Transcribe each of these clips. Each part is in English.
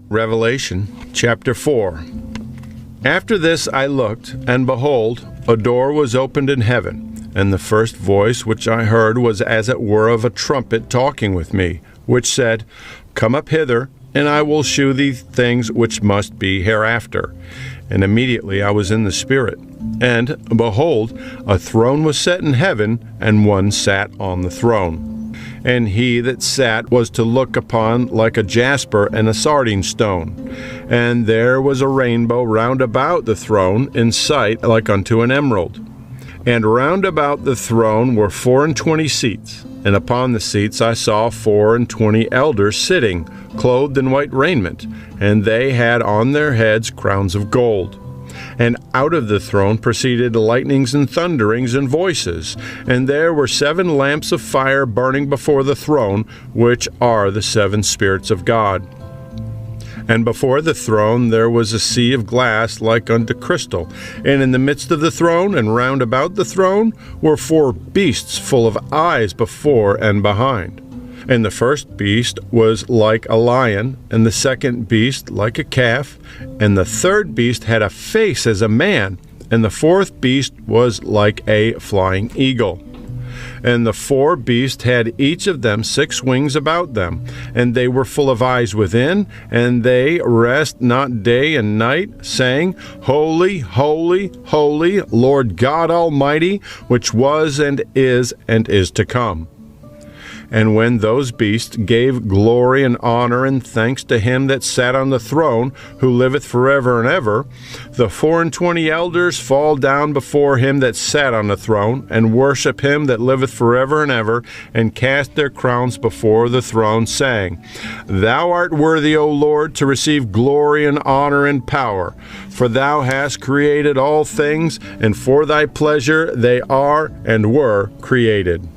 Revelation chapter 4. After this I looked, and behold, a door was opened in heaven, and the first voice which I heard was as it were of a trumpet talking with me, which said, Come up hither, and I will shew thee things which must be hereafter. And immediately I was in the Spirit. And, behold, a throne was set in heaven, and one sat on the throne. And he that sat was to look upon like a jasper and a sardine stone. And there was a rainbow round about the throne in sight like unto an emerald. And round about the throne were 24 seats. And upon the seats I saw 24 elders sitting, clothed in white raiment, and they had on their heads crowns of gold. And out of the throne proceeded lightnings and thunderings and voices. And there were 7 lamps of fire burning before the throne, which are the 7 spirits of God. And before the throne there was a sea of glass like unto crystal. And in the midst of the throne and round about the throne were 4 beasts full of eyes before and behind. And the first beast was like a lion, and the second beast like a calf, and the third beast had a face as a man, and the fourth beast was like a flying eagle. And the 4 beasts had each of them 6 wings about them, and they were full of eyes within, and they rest not day and night, saying, Holy, holy, holy, Lord God Almighty, which was and is to come. And when those beasts gave glory and honor and thanks to him that sat on the throne, who liveth forever and ever, the 24 elders fall down before him that sat on the throne, and worship him that liveth forever and ever, and cast their crowns before the throne, saying, Thou art worthy, O Lord, to receive glory and honor and power, for thou hast created all things, and for thy pleasure they are and were created.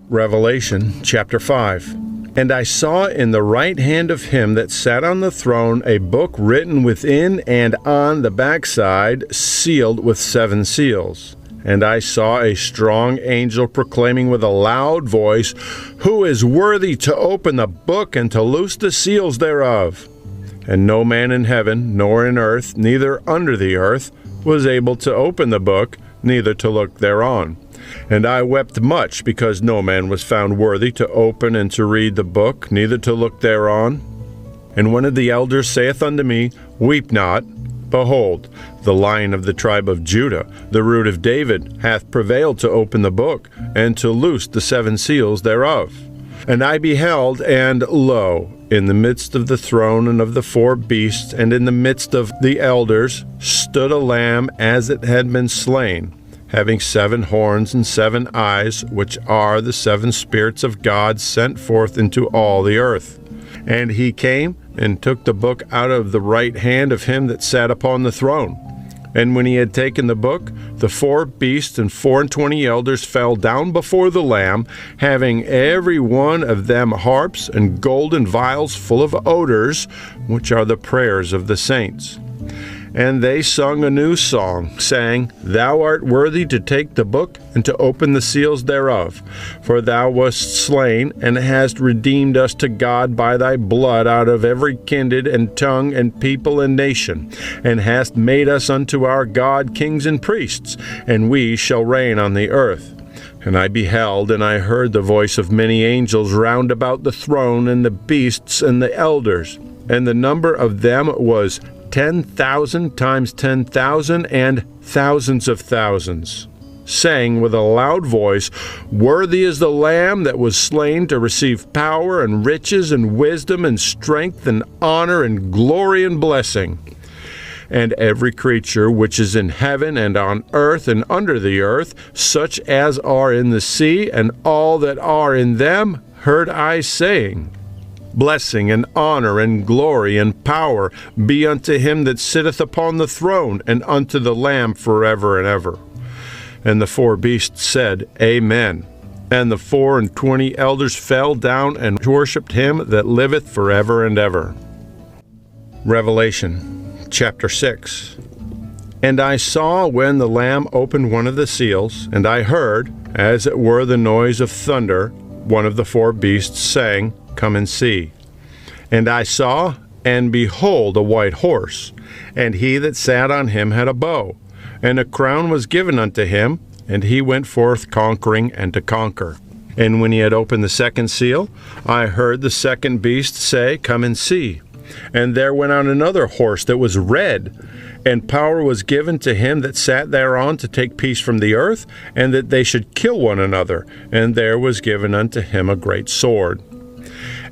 Revelation chapter 5. And I saw in the right hand of him that sat on the throne a book written within and on the backside, sealed with 7 seals. And I saw a strong angel proclaiming with a loud voice, Who is worthy to open the book and to loose the seals thereof? And no man in heaven, nor in earth, neither under the earth, was able to open the book, neither to look thereon. And I wept much, because no man was found worthy to open and to read the book, neither to look thereon. And one of the elders saith unto me, Weep not. Behold, the Lion of the tribe of Judah, the root of David, hath prevailed to open the book, and to loose the 7 seals thereof. And I beheld, and lo, in the midst of the throne and of the 4 beasts, and in the midst of the elders, stood a lamb as it had been slain, having 7 horns and 7 eyes, which are the 7 spirits of God sent forth into all the earth. And he came and took the book out of the right hand of him that sat upon the throne. And when he had taken the book, the 4 beasts and 24 elders fell down before the Lamb, having every one of them harps and golden vials full of odors, which are the prayers of the saints. And they sung a new song, saying, Thou art worthy to take the book and to open the seals thereof. For thou wast slain, and hast redeemed us to God by thy blood out of every kindred and tongue and people and nation, and hast made us unto our God kings and priests, and we shall reign on the earth. And I beheld, and I heard the voice of many angels round about the throne, and the beasts and the elders. And the number of them was 10,000 times 10,000 and thousands of thousands, saying with a loud voice, Worthy is the Lamb that was slain to receive power and riches and wisdom and strength and honor and glory and blessing. And every creature which is in heaven and on earth and under the earth, such as are in the sea and all that are in them, heard I saying, Blessing and honor and glory and power be unto him that sitteth upon the throne, and unto the Lamb forever and ever. And the 4 beasts said, Amen. And the 24 elders fell down and worshipped him that liveth forever and ever. Revelation chapter 6. And I saw when the Lamb opened one of the seals, and I heard, as it were the noise of thunder, one of the 4 beasts saying, Come and see. And I saw, and behold, a white horse, and he that sat on him had a bow, and a crown was given unto him, and he went forth conquering and to conquer. And when he had opened the second seal, I heard the second beast say, Come and see. And there went out another horse that was red, and power was given to him that sat thereon to take peace from the earth, and that they should kill one another. And there was given unto him a great sword.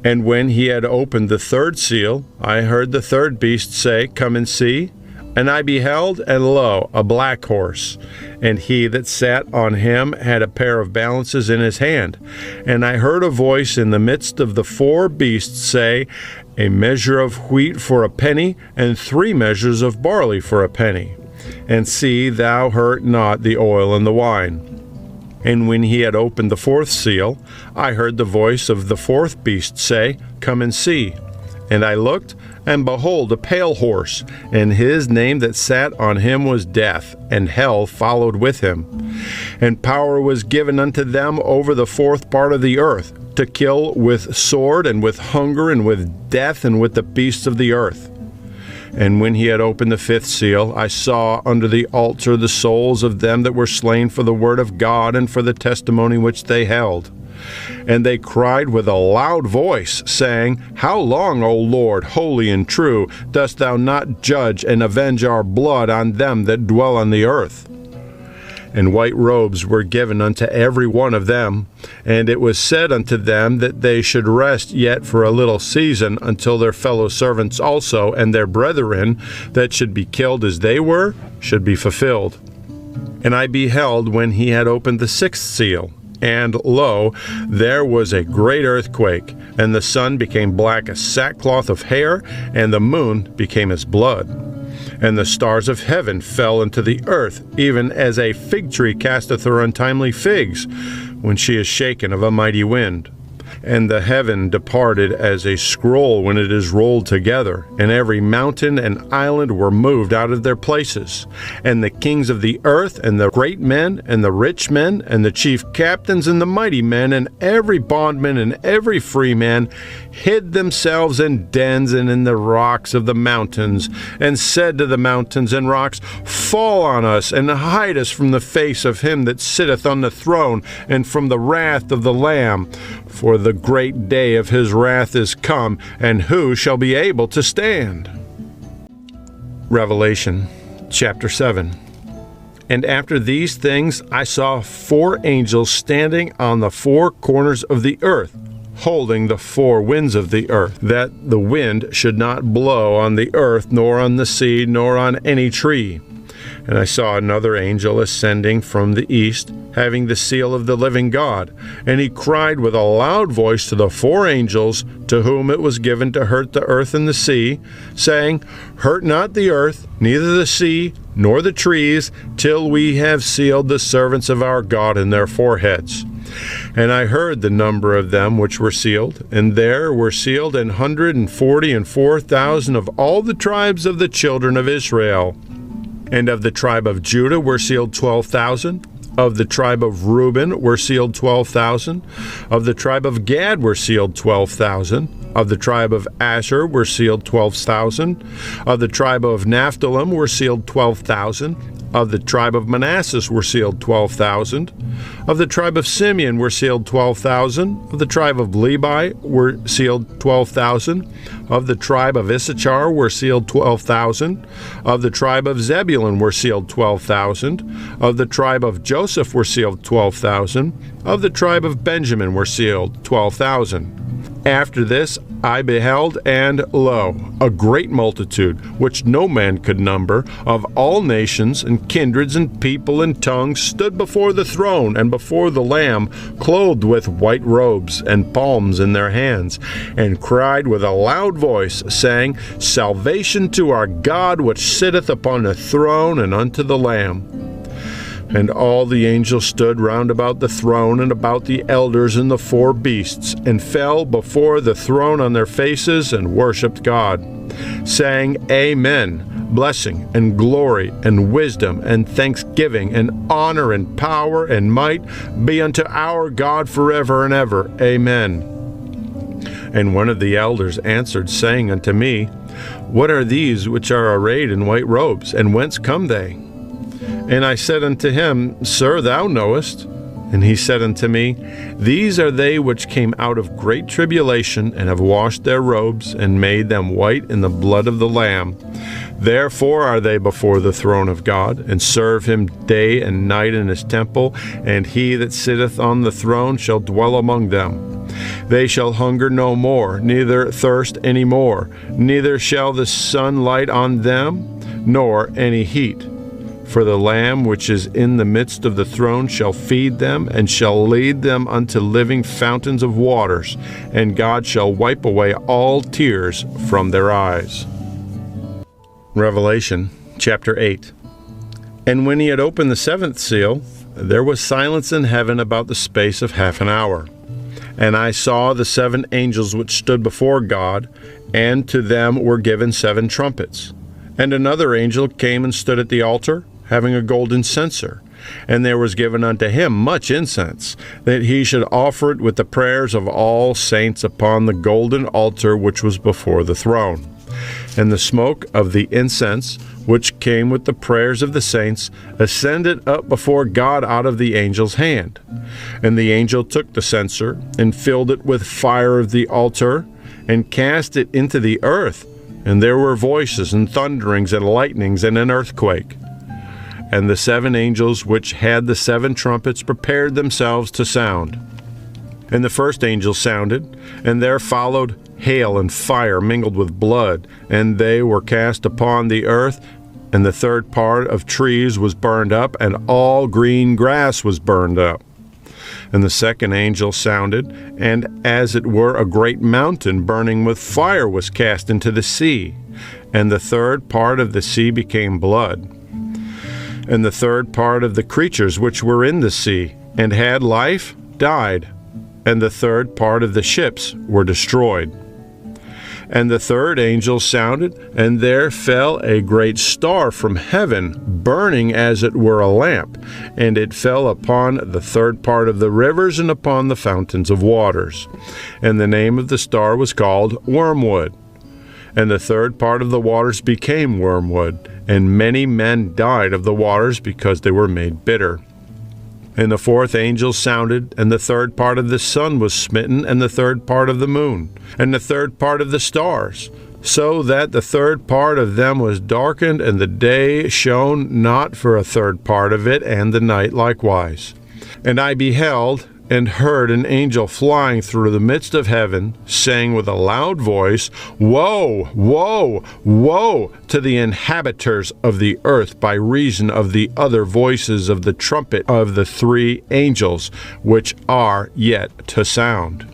And when he had opened the third seal, I heard the third beast say, Come and see. And I beheld, and lo, a black horse, and he that sat on him had a pair of balances in his hand. And I heard a voice in the midst of the four beasts say, A measure of wheat for a penny, and 3 measures of barley for a penny. And see thou hurt not the oil and the wine. And when he had opened the fourth seal, I heard the voice of the fourth beast say, Come and see. And I looked, and behold, a pale horse, and his name that sat on him was Death, and hell followed with him. And power was given unto them over the fourth part of the earth, to kill with sword, and with hunger, and with death, and with the beasts of the earth. And when he had opened the fifth seal, I saw under the altar the souls of them that were slain for the word of God and for the testimony which they held. And they cried with a loud voice, saying, How long, O Lord, holy and true, dost thou not judge and avenge our blood on them that dwell on the earth? And white robes were given unto every one of them, and it was said unto them that they should rest yet for a little season, until their fellow servants also and their brethren that should be killed as they were should be fulfilled. And I beheld when he had opened the sixth seal, and lo, there was a great earthquake, and the sun became black as sackcloth of hair, and the moon became as blood. And the stars of heaven fell into the earth, even as a fig tree casteth her untimely figs, when she is shaken of a mighty wind. And the heaven departed as a scroll when it is rolled together, and every mountain and island were moved out of their places. And the kings of the earth, and the great men, and the rich men, and the chief captains, and the mighty men, and every bondman, and every free man, hid themselves in dens and in the rocks of the mountains, and said to the mountains and rocks, Fall on us, and hide us from the face of him that sitteth on the throne, and from the wrath of the Lamb. For the great day of his wrath is come, and who shall be able to stand? Revelation chapter 7. And after these things I saw 4 angels standing on the 4 corners of the earth, holding the 4 winds of the earth, that the wind should not blow on the earth, nor on the sea, nor on any tree. And I saw another angel ascending from the east, having the seal of the living God. And he cried with a loud voice to the 4 angels, to whom it was given to hurt the earth and the sea, saying, Hurt not the earth, neither the sea, nor the trees, till we have sealed the servants of our God in their foreheads. And I heard the number of them which were sealed, and there were sealed 144,000 of all the tribes of the children of Israel. And of the tribe of Judah were sealed 12,000. Of the tribe of Reuben were sealed 12,000. Of the tribe of Gad were sealed 12,000. Of the tribe of Asher were sealed 12,000. Of the tribe of Naphtali were sealed 12,000. Of the tribe of Manasseh were sealed 12,000. Of the tribe of Simeon were sealed 12,000. Of the tribe of Levi were sealed 12,000. Of the tribe of Issachar were sealed 12,000. Of the tribe of Zebulun were sealed 12,000. Of the tribe of Joseph were sealed 12,000. Of the tribe of Benjamin were sealed 12,000. After this I beheld, and lo, a great multitude, which no man could number, of all nations and kindreds and people and tongues, stood before the throne and before the Lamb, clothed with white robes and palms in their hands, and cried with a loud voice, saying, Salvation to our God which sitteth upon the throne and unto the Lamb. And all the angels stood round about the throne and about the elders and the 4 beasts, and fell before the throne on their faces and worshipped God, saying, Amen. Blessing and glory and wisdom and thanksgiving and honor and power and might be unto our God forever and ever. Amen. And one of the elders answered, saying unto me, What are these which are arrayed in white robes, and whence come they? And I said unto him, Sir, thou knowest. And he said unto me, These are they which came out of great tribulation, and have washed their robes, and made them white in the blood of the Lamb. Therefore are they before the throne of God, and serve him day and night in his temple, and he that sitteth on the throne shall dwell among them. They shall hunger no more, neither thirst any more, neither shall the sun light on them, nor any heat. For the Lamb which is in the midst of the throne shall feed them, and shall lead them unto living fountains of waters, and God shall wipe away all tears from their eyes. Revelation chapter 8. And when he had opened the seventh seal, there was silence in heaven about the space of half an hour. And I saw the 7 angels which stood before God, and to them were given 7 trumpets. And another angel came and stood at the altar, having a golden censer. And there was given unto him much incense, that he should offer it with the prayers of all saints upon the golden altar which was before the throne. And the smoke of the incense, which came with the prayers of the saints, ascended up before God out of the angel's hand. And the angel took the censer, and filled it with fire of the altar, and cast it into the earth. And there were voices, and thunderings, and lightnings, and an earthquake. And the 7 angels which had the 7 trumpets prepared themselves to sound. And the first angel sounded, and there followed hail and fire mingled with blood, and they were cast upon the earth, and the third part of trees was burned up, and all green grass was burned up. And the second angel sounded, and as it were a great mountain burning with fire was cast into the sea, and the third part of the sea became blood. And the third part of the creatures which were in the sea, and had life, died, and the third part of the ships were destroyed. And the third angel sounded, and there fell a great star from heaven, burning as it were a lamp, and it fell upon the third part of the rivers and upon the fountains of waters. And the name of the star was called Wormwood. And the third part of the waters became wormwood, and many men died of the waters because they were made bitter. And the fourth angel sounded, and the third part of the sun was smitten, and the third part of the moon, and the third part of the stars, so that the third part of them was darkened, and the day shone not for a third part of it, and the night likewise. And I beheld, and heard an angel flying through the midst of heaven, saying with a loud voice, Woe, woe, woe to the inhabitants of the earth by reason of the other voices of the trumpet of the 3 angels, which are yet to sound.